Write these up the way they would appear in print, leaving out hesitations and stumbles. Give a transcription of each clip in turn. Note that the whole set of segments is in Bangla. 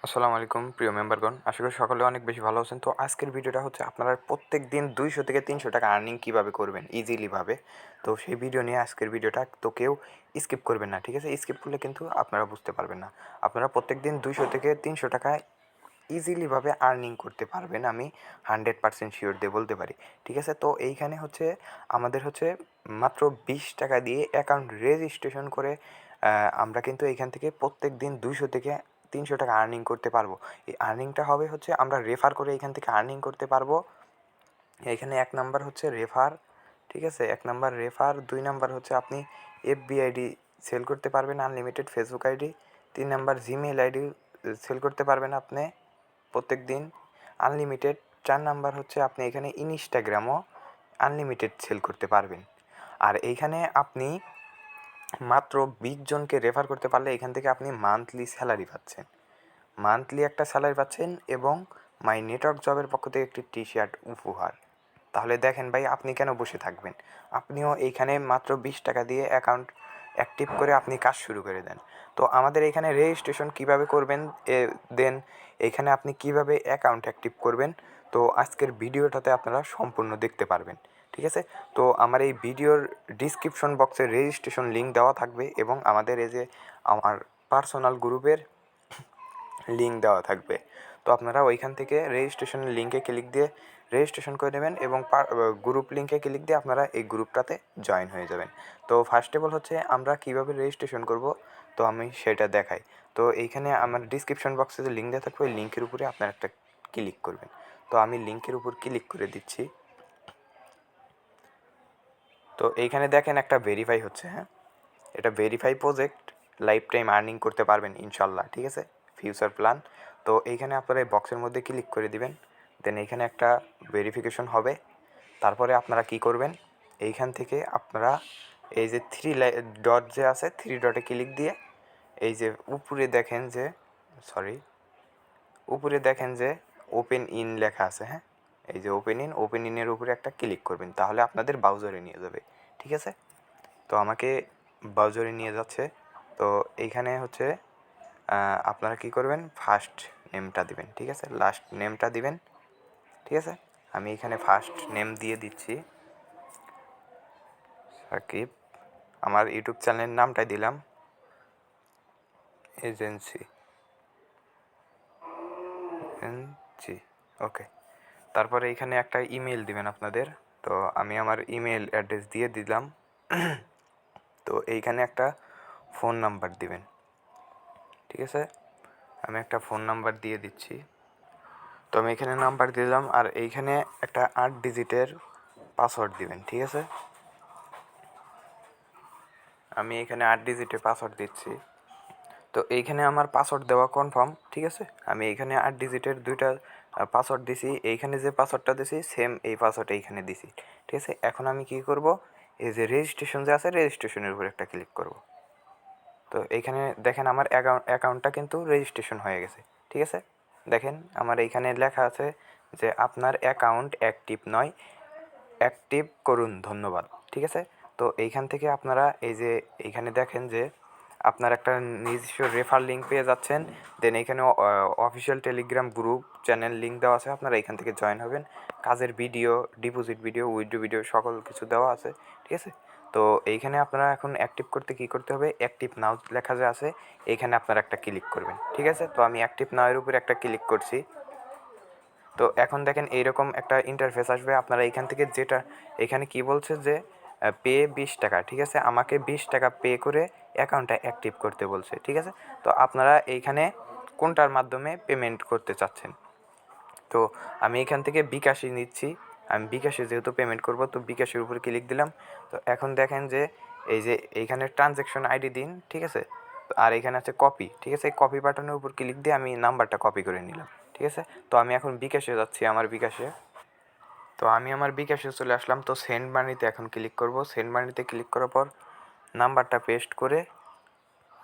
আসসালামু আলাইকুম প্রিয় মেম্বারগণ, আশা করি সকলে অনেক বেশি ভালো আছেন। তো আজকের ভিডিওটা হচ্ছে আপনারা প্রত্যেক দিন 200 থেকে 300 টাকা আর্নিং কীভাবে করবেন ইজিলিভাবে। তো সেই ভিডিও নিয়ে আজকের ভিডিওটা, তো কেউ স্কিপ করবেন না, ঠিক আছে? স্কিপ করলে কিন্তু আপনারা বুঝতে পারবেন না। আপনারা প্রত্যেক দিন 200 থেকে 300 টাকা ইজিলিভাবে আর্নিং করতে পারবেন, আমি 100% শিওর দিয়ে বলতে পারি, ঠিক আছে? তো এইখানে হচ্ছে আমাদের হচ্ছে মাত্র 20 টাকা দিয়ে অ্যাকাউন্ট রেজিস্ট্রেশন করে আমরা কিন্তু এইখান থেকে প্রত্যেক দিন 200 থেকে 300 টাকা আর্নিং করতে পারবো। এই আর্নিংটা হবে হচ্ছে আমরা রেফার করে এইখান থেকে আর্নিং করতে পারবো। এইখানে 1 নাম্বার হচ্ছে রেফার, ঠিক আছে? 1 নাম্বার রেফার, 2 নাম্বার হচ্ছে আপনি এফবি আইডি সেল করতে পারবেন, unlimited Facebook ID. 3 number Gmail ID sell করতে পারবেন আপনি প্রত্যেক দিন আনলিমিটেড। 4 নাম্বার হচ্ছে আপনি এখানে ইনস্টাগ্রামও আনলিমিটেড সেল করতে পারবেন। আর এইখানে আপনি মাত্র 20 জনকে রেফার করতে পারলে এখান থেকে আপনি মান্থলি স্যালারি পাচ্ছেন, মান্থলি একটা স্যালারি পাচ্ছেন এবং মাই নেটওয়ার্ক জবের পক্ষ থেকে একটি টি শার্ট উপহার। তাহলে দেখেন ভাই, আপনি কেন বসে থাকবেন? আপনিও এইখানে মাত্র 20 টাকা দিয়ে অ্যাকাউন্ট অ্যাক্টিভ করে আপনি কাজ শুরু করে দেন। তো আমাদের এখানে রেজিস্ট্রেশন কিভাবে করবেন, দেন এখানে আপনি কিভাবে অ্যাকাউন্ট অ্যাক্টিভ করবেন, তো আজকের ভিডিওটাতে আপনারা সম্পূর্ণ দেখতে পারবেন, ঠিক আছে? তো আমার এই ভিডিওর ডিসক্রিপশন বক্সে রেজিস্ট্রেশন লিঙ্ক দেওয়া থাকবে এবং আমাদের এই যে আমার পার্সোনাল গ্রুপের লিঙ্ক দেওয়া থাকবে। তো আপনারা ওইখান থেকে রেজিস্ট্রেশনের লিঙ্কে ক্লিক দিয়ে রেজিস্ট্রেশন করে নেবেন এবং গ্রুপ লিঙ্কে ক্লিক দিয়ে আপনারা এই গ্রুপটাতে জয়েন হয়ে যাবেন। তো ফার্স্ট অফ অল হচ্ছে আমরা কীভাবে রেজিস্ট্রেশন করব, তো আমি সেটা দেখাই। তো এইখানে আমার ডিসক্রিপশন বক্সে যে লিঙ্ক দেওয়া থাকবে ওই লিঙ্কের উপরে আপনারা একটা ক্লিক করবেন। তো আমি লিঙ্কের উপর ক্লিক করে দিচ্ছি। তো এইখানে দেখেন একটা ভেরিফাই হচ্ছে, হ্যাঁ, এটা verify project, life time earning করতে পারবেন ইনশাল্লাহ, ঠিক আছে? Future plan. তো এইখানে আপনারা এই বক্সের মধ্যে ক্লিক করে দিবেন, দেন এইখানে একটা ভেরিফিকেশন হবে। তারপরে আপনারা কি করবেন, এইখান থেকে আপনারা এই যে ডট যে আছে, 3 ডটে ক্লিক দিয়ে এই যে উপরে দেখেন যে উপরে দেখেন যে ওপেন ইন লেখা আছে, হ্যাঁ, এই যে ওপেন ইনের উপরে একটা ক্লিক করবেন, তাহলে আপনাদের ব্রাউজারে নিয়ে যাবে, ঠিক আছে? তো আমাকে ব্রাউজারে নিয়ে যাচ্ছে। তো এইখানে হচ্ছে আপনারা কি করবেন, ফার্স্ট নেমটা দিবেন, ঠিক আছে? লাস্ট নেমটা দিবেন, ঠিক আছে? আমি এখানে ফার্স্ট নেম দিয়ে দিচ্ছি সাকিব, আমার ইউটিউব চ্যানেলের নামটাই দিলাম এজেন্সি, ওকে। তারপরে এখানে একটা ইমেল দিবেন আপনাদের। তো আমি আমার ইমেল অ্যাড্রেস দিয়ে দিলাম। তো এইখানে একটা ফোন নাম্বার দিবেন, ঠিক আছে? আমি একটা ফোন নাম্বার দিয়ে দিচ্ছি। তো আমি এখানে নাম্বার দিলাম আর এইখানে একটা 8 ডিজিটের পাসওয়ার্ড দিবেন, ঠিক আছে? আমি এখানে 8 ডিজিটের পাসওয়ার্ড দিচ্ছি। তো এইখানে আমার পাসওয়ার্ড দেওয়া কনফার্ম, ঠিক আছে? আমি এইখানে 8 ডিজিটের 2টা পাসওয়ার্ড দিছি। এইখানে যে পাসওয়ার্ডটা দিছি সেম এই পাসওয়ার্ড এইখানে দিছি, ঠিক আছে? এখন আমি কি করব, এই যে রেজিস্ট্রেশন যে আছে রেজিস্ট্রেশনের উপর একটা ক্লিক করব। তো এইখানে দেখেন আমার অ্যাকাউন্টটা কিন্তু রেজিস্ট্রেশন হয়ে গেছে, ঠিক আছে? দেখেন আমার এইখানে লেখা আছে যে আপনার অ্যাকাউন্ট অ্যাক্টিভ নয়, অ্যাক্টিভ করুন, ধন্যবাদ, ঠিক আছে? তো এইখান থেকে আপনারা এই যে এইখানে দেখেন যে আপনার একটা নিজস্ব রেফার লিঙ্ক পেয়ে যাচ্ছেন, দেন এইখানে official Telegram group channel link দেওয়া আছে, আপনারা এইখান থেকে জয়েন হবেন। কাজের video, deposit video, withdraw video সকল কিছু দেওয়া আছে, ঠিক আছে? তো এইখানে আপনারা এখন অ্যাক্টিভ করতে কী করতে হবে, অ্যাক্টিভ নাও লেখা যে আছে এইখানে আপনারা একটা ক্লিক করবেন, ঠিক আছে? তো আমি অ্যাক্টিভ নাও এর উপরে একটা ক্লিক করছি। তো এখন দেখেন এইরকম একটা ইন্টারফেস আসবে, আপনারা এইখান থেকে যেটা এখানে কি বলছে যে পে 20 টাকা, ঠিক আছে? আমাকে 20 টাকা পে করে অ্যাকাউন্টটা অ্যাক্টিভ করতে বলছে, ঠিক আছে? তো আপনারা এইখানে কোনটার মাধ্যমে পেমেন্ট করতে চাচ্ছেন, তো আমি এখান থেকে বিকাশই নিচ্ছি। আমি বিকাশে যেহেতু পেমেন্ট করব, তো বিকাশের উপর ক্লিক দিলাম। তো এখন দেখেন যে এই যে এইখানে ট্রানজ্যাকশন আইডি দিন, ঠিক আছে? আর এখানে আছে কপি, ঠিক আছে? এই কপি বাটনের উপর ক্লিক দিয়ে আমি নাম্বারটা কপি করে নিলাম, ঠিক আছে? তো আমি এখন বিকাশে যাচ্ছি, আমার বিকাশে। তো আমি আমার বিকাশে চলে আসলাম। তো সেন্ড মানিতে এখন ক্লিক করব। সেন্ড মানিতে ক্লিক করার পর নাম্বারটা পেস্ট করে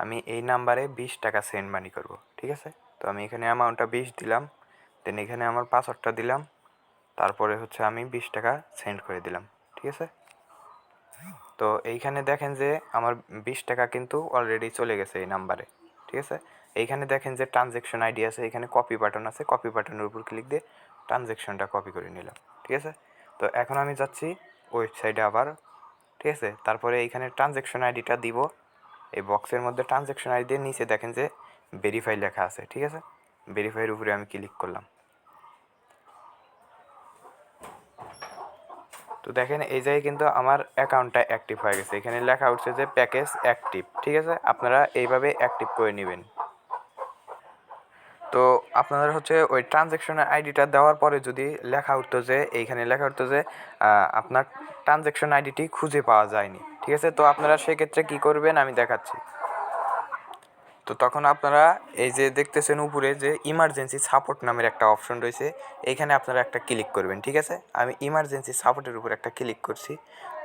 আমি এই নাম্বারে 20 টাকা সেন্ড মানি করব, ঠিক আছে? তো আমি এখানে অ্যামাউন্টটা 20 দিলাম, দেন এখানে আমার পাসওয়ার্ডটা দিলাম, তারপরে হচ্ছে আমি 20 টাকা সেন্ড করে দিলাম, ঠিক আছে? তো এইখানে দেখেন যে আমার 20 টাকা কিন্তু অলরেডি চলে গেছে এই নাম্বারে, ঠিক আছে? এইখানে দেখেন যে ট্রানজ্যাকশন আইডি আছে, এখানে কপি বাটন আছে, কপি বাটনের উপর ক্লিক দিয়ে ট্রানজ্যাকশনটা কপি করে নিলাম। ঠিক আছে, তো এখন আমি যাচ্ছি ওয়েবসাইটে আবার। ঠিক আছে, তারপরে এইখানে ট্রানজ্যাকশন আইডিটা দিব, এই বক্সের মধ্যে ট্রানজ্যাকশন আইডি দিয়ে নিচে দেখেন যে ভেরিফাই লেখা আছে। ঠিক আছে, ভেরিফাইয়ের উপরে আমি ক্লিক করলাম। তো দেখেন এই জায়গায় কিন্তু আমার অ্যাকাউন্টটা অ্যাক্টিভ হয়ে গেছে, এখানে লেখা উঠছে যে প্যাকেজ অ্যাক্টিভ। ঠিক আছে, আপনারা এইভাবে অ্যাক্টিভ করে নেবেন। তো আপনাদের হচ্ছে ওই ট্রানজ্যাকশনের আইডিটা দেওয়ার পরে যদি লেখা উঠতো যে এইখানে লেখা উঠতো যে আপনার ট্রানজ্যাকশন আইডিটি খুঁজে পাওয়া যায়নি। ঠিক আছে, তো আপনারা সেক্ষেত্রে কী করবেন আমি দেখাচ্ছি। তো তখন আপনারা এই যে দেখতেছেন উপরে যে ইমার্জেন্সি সাপোর্ট নামের একটা অপশন রয়েছে, এইখানে আপনারা একটা ক্লিক করবেন। ঠিক আছে, আমি ইমার্জেন্সি সাপোর্টের উপর একটা ক্লিক করছি।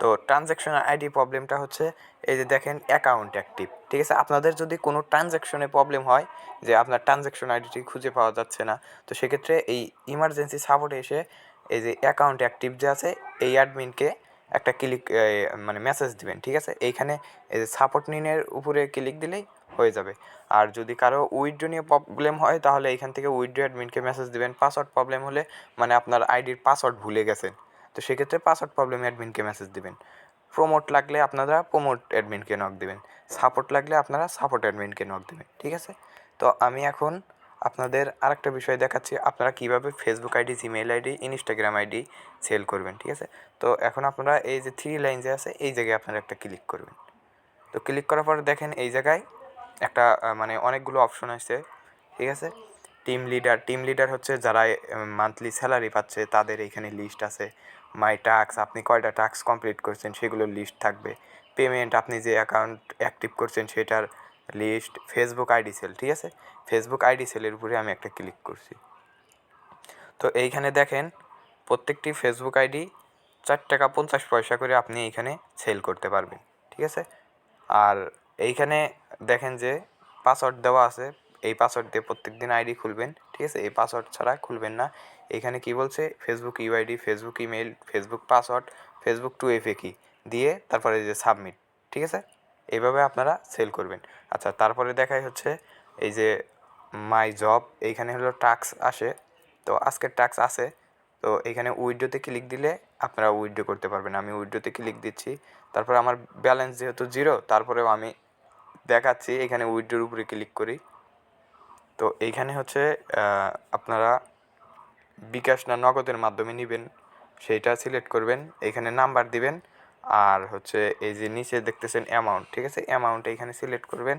তো ট্রানজ্যাকশন আইডি প্রবলেমটা হচ্ছে এই যে দেখেন অ্যাকাউন্ট অ্যাক্টিভ। ঠিক আছে, আপনাদের যদি কোনো ট্রানজ্যাকশনে প্রবলেম হয় যে আপনার ট্রানজ্যাকশন আইডিটি খুঁজে পাওয়া যাচ্ছে না, তো সেক্ষেত্রে এই ইমার্জেন্সি সাপোর্টে এসে এই যে অ্যাকাউন্ট অ্যাক্টিভ যে আছে এই অ্যাডমিনকে একটা ক্লিক মানে মেসেজ দিবেন। ঠিক আছে, এইখানে এই যে সাপোর্ট নিনের উপরে ক্লিক দিলেই হয়ে যাবে। আর যদি কারো উইথড্র নিয়ে প্রবলেম হয় তাহলে এইখান থেকে উইথড্র অ্যাডমিনকে মেসেজ দিবেন। পাসওয়ার্ড প্রবলেম হলে মানে আপনার আইডির পাসওয়ার্ড ভুলে গেছেন, তো সেক্ষেত্রে পাসওয়ার্ড প্রবলেম অ্যাডমিনকে মেসেজ দিবেন। প্রমোট লাগলে আপনারা প্রমোট অ্যাডমিনকে নক দিবেন, সাপোর্ট লাগলে আপনারা সাপোর্ট অ্যাডমিনকে নক দিবেন। ঠিক আছে, তো আমি এখন আপনাদের আরেকটা বিষয় দেখাচ্ছি আপনারা কীভাবে Facebook ID, Gmail ID, Instagram ID sell করবেন। ঠিক আছে, তো এখন আপনারা এই যে থ্রি লাইন যে আছে এই জায়গায় আপনারা একটা ক্লিক করবেন। তো ক্লিক করার পর দেখেন এই জায়গায় একটা মানে অনেকগুলো অপশন আছে। ঠিক আছে, টিম লিডার হচ্ছে যারা মান্থলি স্যালারি পাচ্ছে তাদের এইখানে লিস্ট আছে। মাই টাস্ক, আপনি কয়টা টাস্ক কমপ্লিট করছেন সেগুলোর লিস্ট থাকবে। পেমেন্ট, আপনি যে অ্যাকাউন্ট অ্যাক্টিভ করছেন সেটার লিস্ট। Facebook ID sell. ঠিক আছে, ফেসবুক আইডি সেলের উপরে আমি একটা ক্লিক করছি। তো এইখানে দেখেন প্রত্যেকটি ফেসবুক আইডি 4 টাকা 50 পয়সা করে আপনি এইখানে সেল করতে পারবেন। ঠিক আছে, আর এইখানে দেখেন যে পাসওয়ার্ড দেওয়া আছে, এই পাসওয়ার্ড দিয়ে প্রত্যেক দিন আইডি খুলবেন। ঠিক আছে, এই পাসওয়ার্ড ছাড়া খুলবেন না। এইখানে কি বলছে Facebook UID, Facebook email, Facebook password, Facebook 2FA কি দিয়ে তারপরে যে সাবমিট। ঠিক আছে, এইভাবে আপনারা সেল করবেন। আচ্ছা, তারপরে দেখাই হচ্ছে এই যে মাই জব, এইখানে হলো টাস্ক আসে, তো আজকের টাস্ক আছে। তো এখানে উইথড্রোতে ক্লিক দিলে আপনারা উইথড্রো করতে পারবেন। আমি উইথড্রোতে ক্লিক দিচ্ছি, তারপরে আমার ব্যালেন্স যেহেতু 0 তারপরেও আমি দেখাচ্ছি এখানে উইথড্রোর উপরে ক্লিক করি। তো এইখানে হচ্ছে আপনারা বিকাশ না নগদের মাধ্যমে নেবেন সেইটা সিলেক্ট করবেন, এইখানে নাম্বার দিবেন। আর হচ্ছে এই যে নিচে দেখতেছেন অ্যামাউন্ট। ঠিক আছে, অ্যামাউন্ট এইখানে সিলেক্ট করবেন।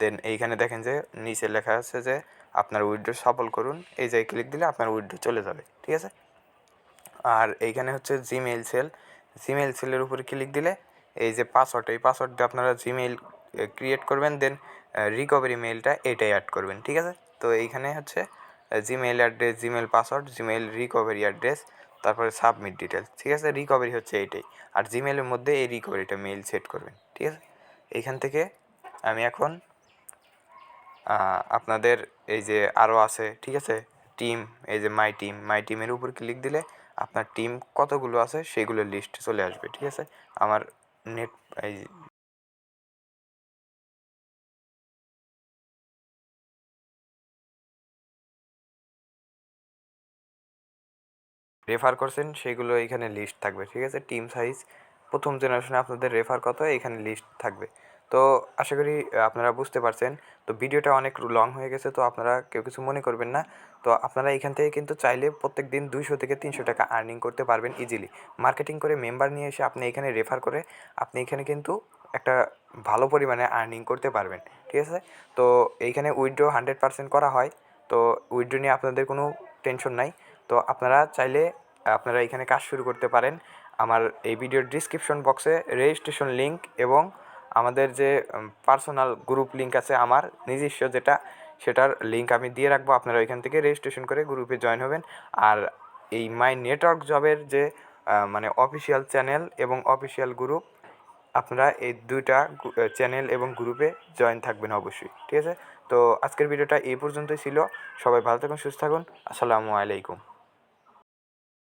দেন এইখানে দেখেন যে নিচে লেখা আছে যে আপনার উইথড্রো সফল করুন, এই জায়গায় ক্লিক দিলে আপনার উইথড্রো চলে যাবে। ঠিক আছে, আর এইখানে হচ্ছে জিমেইল সেল, জিমেইল সেলের উপরে ক্লিক দিলে এই যে পাসওয়ার্ড, এই পাসওয়ার্ড দিয়ে আপনারা জিমেইল ক্রিয়েট করবেন। দেন রিকভারি মেইলটা এটাই অ্যাড করবেন। ঠিক আছে, তো এইখানে হচ্ছে Gmail address, Gmail password, Gmail recovery address, তারপরে সাবমিট ডিটেলস। ঠিক আছে, রিকভারি হচ্ছে এইটাই, আর জিমেইলের মধ্যে এই রিকভারিটা মেইল সেট করবেন। ঠিক আছে, এইখান থেকে আমি এখন আপনাদের এই যে আরও আছে। ঠিক আছে, টিম, এই যে মাই টিমের উপর ক্লিক দিলে আপনার টিম কতগুলো আছে সেগুলোর লিস্ট চলে আসবে। ঠিক আছে, আমার নেট এই রেফার করছেন সেগুলো এইখানে লিস্ট থাকবে। ঠিক আছে, টিম সাইজ, প্রথম জেনারেশনে আপনাদের রেফার কত এইখানে লিস্ট থাকবে। তো আশা করি আপনারা বুঝতে পারছেন। তো ভিডিওটা অনেক লং হয়ে গেছে, তো আপনারা কেউ কিছু মনে করবেন না। তো আপনারা এখান থেকে কিন্তু চাইলে প্রত্যেক দিন 200 থেকে 300 টাকা আর্নিং করতে পারবেন ইজিলি। মার্কেটিং করে মেম্বার নিয়ে এসে আপনি এখানে রেফার করে আপনি এখানে কিন্তু একটা ভালো পরিমাণে আর্নিং করতে পারবেন। ঠিক আছে, তো এইখানে উইথড্র 100% করা হয়। তো উইথড্র নিয়ে আপনাদের কোনো টেনশন নাই। তো আপনারা চাইলে আপনারা এখানে কাজ শুরু করতে পারেন। আমার এই ভিডিওর ডিসক্রিপশন বক্সে রেজিস্ট্রেশন লিঙ্ক এবং আমাদের যে পার্সোনাল গ্রুপ লিঙ্ক আছে আমার নিজস্ব যেটা, সেটার লিঙ্ক আমি দিয়ে রাখবো। আপনারা ওইখান থেকে রেজিস্ট্রেশন করে গ্রুপে জয়েন হবেন। আর এই মাই নেটওয়ার্ক জবের যে মানে অফিসিয়াল চ্যানেল এবং অফিসিয়াল গ্রুপ, আপনারা এই দুইটা চ্যানেল এবং গ্রুপে জয়েন থাকবেন অবশ্যই। ঠিক আছে, তো আজকের ভিডিওটা এই পর্যন্তই ছিল। সবাই ভালো থাকুন, সুস্থ থাকুন। আসসালামু আলাইকুম।